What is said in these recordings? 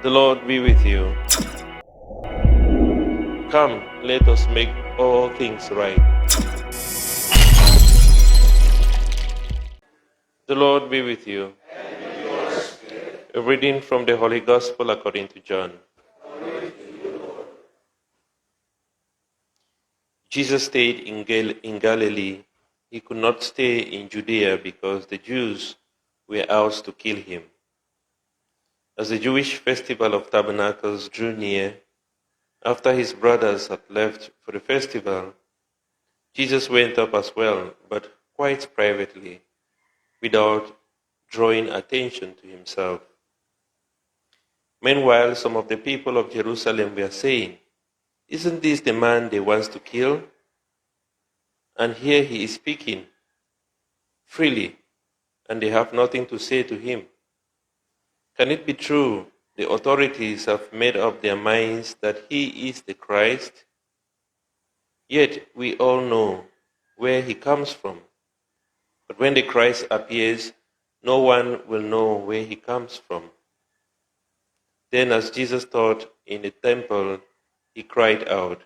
The Lord be with you. Come, let us make all things right. The Lord be with you. A reading from the Holy Gospel according to John. Jesus stayed in Galilee. He could not stay in Judea because the Jews were out to kill him. As the Jewish festival of tabernacles drew near, after his brothers had left for the festival, Jesus went up as well, but quite privately, without drawing attention to himself. Meanwhile, some of the people of Jerusalem were saying, "Isn't this the man they want to kill? And here he is speaking freely, and they have nothing to say to him. Can it be true the authorities have made up their minds that he is the Christ? Yet we all know where he comes from. But when the Christ appears, no one will know where he comes from." Then as Jesus taught in the temple, he cried out,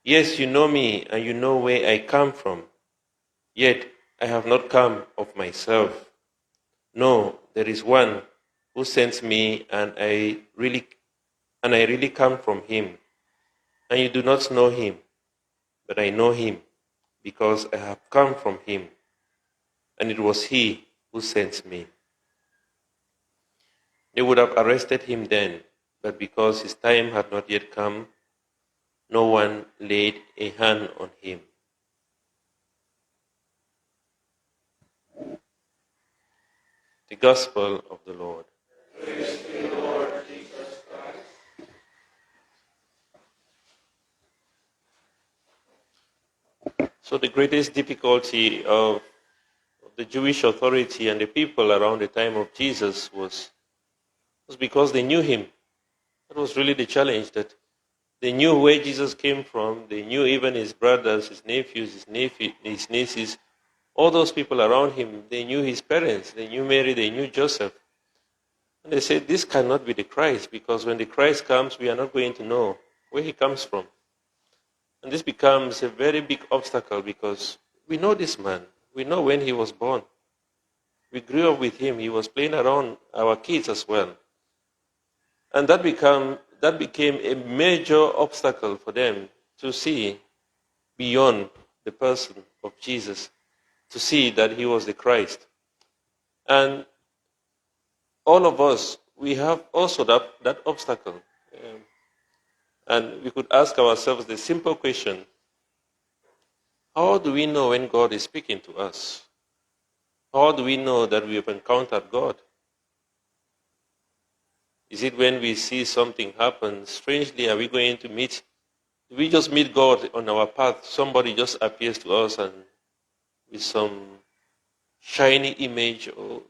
"Yes, you know me, and you know where I come from. Yet I have not come of myself. No, there is one who sends me, and I really come from him. And you do not know him, but I know him, because I have come from him, and it was he who sent me." They would have arrested him then, but because his time had not yet come, no one laid a hand on him. The Gospel of the Lord. Praise to you, Lord Jesus Christ. So the greatest difficulty of the Jewish authority and the people around the time of Jesus was because they knew him. That was really the challenge, that they knew where Jesus came from. They knew even his brothers, his nephews, his nieces, all those people around him. They knew his parents. They knew Mary. They knew Joseph. And they said, this cannot be the Christ, because when the Christ comes, we are not going to know where he comes from. And this becomes a very big obstacle, because we know this man. We know when he was born. We grew up with him. He was playing around our kids as well. And that became a major obstacle for them to see beyond the person of Jesus, to see that he was the Christ. And all of us, we have also that obstacle. And we could ask ourselves the simple question, how do we know when God is speaking to us? How do we know that we have encountered God? Is it when we see something happen strangely? Are we going to meet? Do we just meet God on our path? Somebody just appears to us and with some shiny image or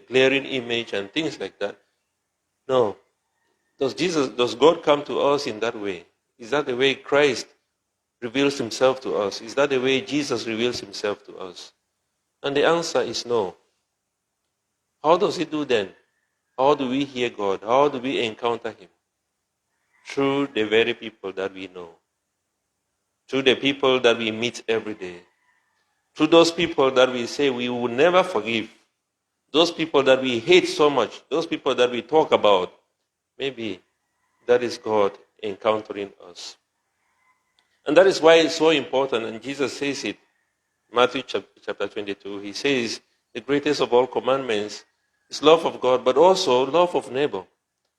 glaring image and things like that? No. Does God come to us in that way? Is that the way Christ reveals himself to us? Is that the way Jesus reveals himself to us? And the answer is no. How does he do then? How do we hear God? How do we encounter him? Through the very people that we know. Through the people that we meet every day. Through those people that we say we will never forgive. Those people that we hate so much. Those people that we talk about. Maybe that is God encountering us. And that is why it's so important, and Jesus says it. Matthew chapter 22, he says, the greatest of all commandments is love of God, but also love of neighbor.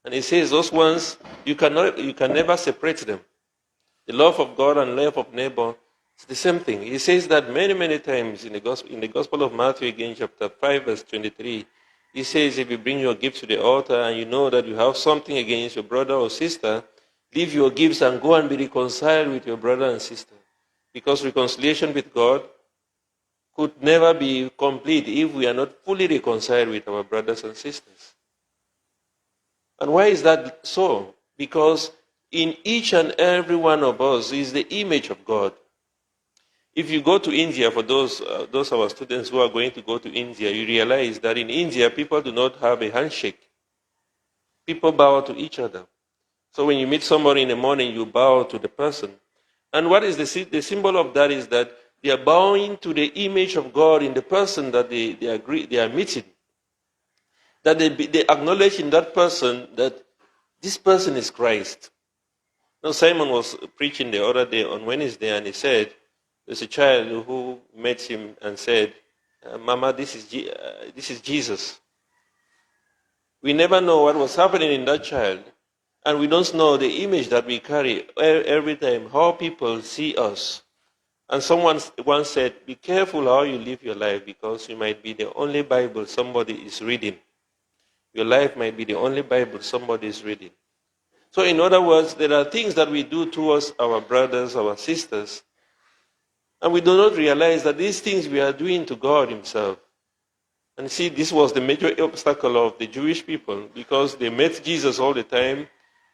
And he says those ones, you can never separate them. The love of God and love of neighbor is the same thing. He says that many, many times in the Gospel of Matthew, again, chapter 5, verse 23. He says, if you bring your gifts to the altar and you know that you have something against your brother or sister, leave your gifts and go and be reconciled with your brother and sister. Because reconciliation with God could never be complete if we are not fully reconciled with our brothers and sisters. And why is that so? Because in each and every one of us is the image of God. If you go to India, for those of our students who are going to go to India, you realize that in India, people do not have a handshake. People bow to each other. So when you meet somebody in the morning, you bow to the person. And what is the symbol of that is that they are bowing to the image of God in the person that they are meeting. That they acknowledge in that person that this person is Christ. Now Simon was preaching the other day on Wednesday, and he said, there's a child who met him and said, Mama, this is Jesus. We never know what was happening in that child. And we don't know the image that we carry every time, how people see us. And someone once said, be careful how you live your life, because you might be the only Bible somebody is reading. Your life might be the only Bible somebody is reading. So in other words, there are things that we do towards our brothers, our sisters, and we do not realize that these things we are doing to God himself. And see, this was the major obstacle of the Jewish people, because they met Jesus all the time.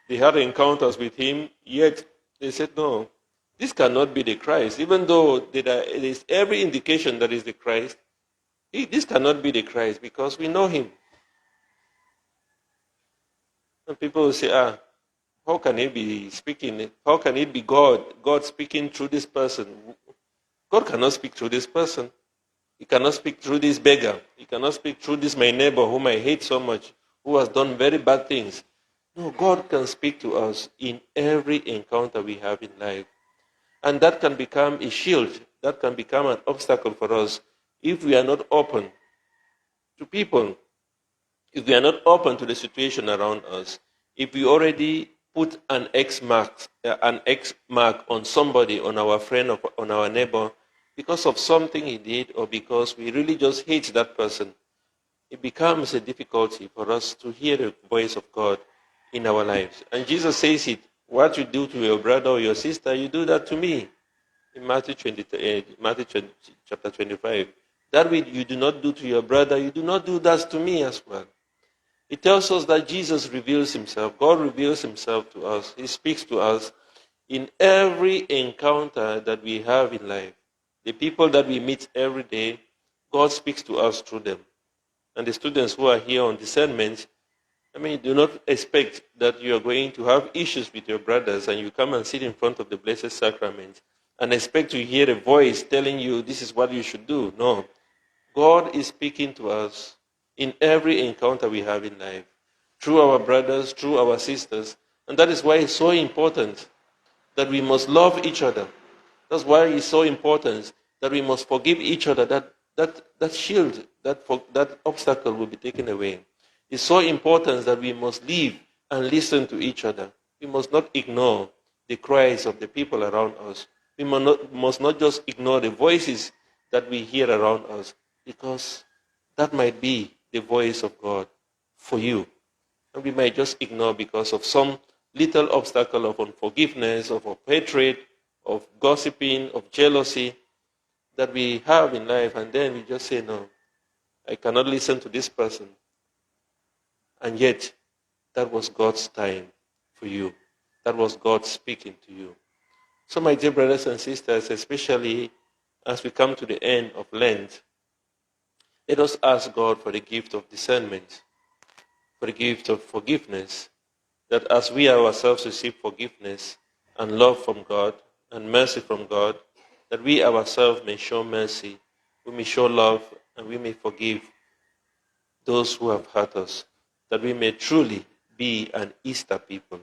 They had encounters with him, yet they said, no, this cannot be the Christ. Even though there is every indication that is the Christ, this cannot be the Christ because we know him. And people will say, how can it be speaking? How can it be God speaking through this person? God cannot speak through this person. He cannot speak through this beggar. He cannot speak through this my neighbor whom I hate so much, who has done very bad things. No, God can speak to us in every encounter we have in life. And that can become a shield. That can become an obstacle for us if we are not open to people, if we are not open to the situation around us, if we already put an X mark on somebody, on our friend, or on our neighbor, because of something he did, or because we really just hate that person, it becomes a difficulty for us to hear the voice of God in our lives. And Jesus says it, what you do to your brother or your sister, you do that to me. In Matthew chapter 25. That which you do not do to your brother, you do not do that to me as well. It tells us that Jesus reveals himself. God reveals himself to us. He speaks to us in every encounter that we have in life. The people that we meet every day, God speaks to us through them. And the students who are here on discernment, do not expect that you are going to have issues with your brothers and you come and sit in front of the Blessed Sacrament and expect to hear a voice telling you this is what you should do. No. God is speaking to us in every encounter we have in life, through our brothers, through our sisters. And that is why it's so important that we must love each other. That's why it's so important that we must forgive each other, that shield, that obstacle will be taken away. It's so important that we must live and listen to each other. We must not ignore the cries of the people around us. We must not just ignore the voices that we hear around us, because that might be the voice of God for you. And we might just ignore because of some little obstacle of unforgiveness, of hatred, of gossiping, of jealousy that we have in life. And then we just say, no, I cannot listen to this person. And yet, that was God's time for you. That was God speaking to you. So my dear brothers and sisters, especially as we come to the end of Lent, let us ask God for the gift of discernment, for the gift of forgiveness, that as we ourselves receive forgiveness and love from God and mercy from God, that we ourselves may show mercy, we may show love, and we may forgive those who have hurt us, that we may truly be an Easter people.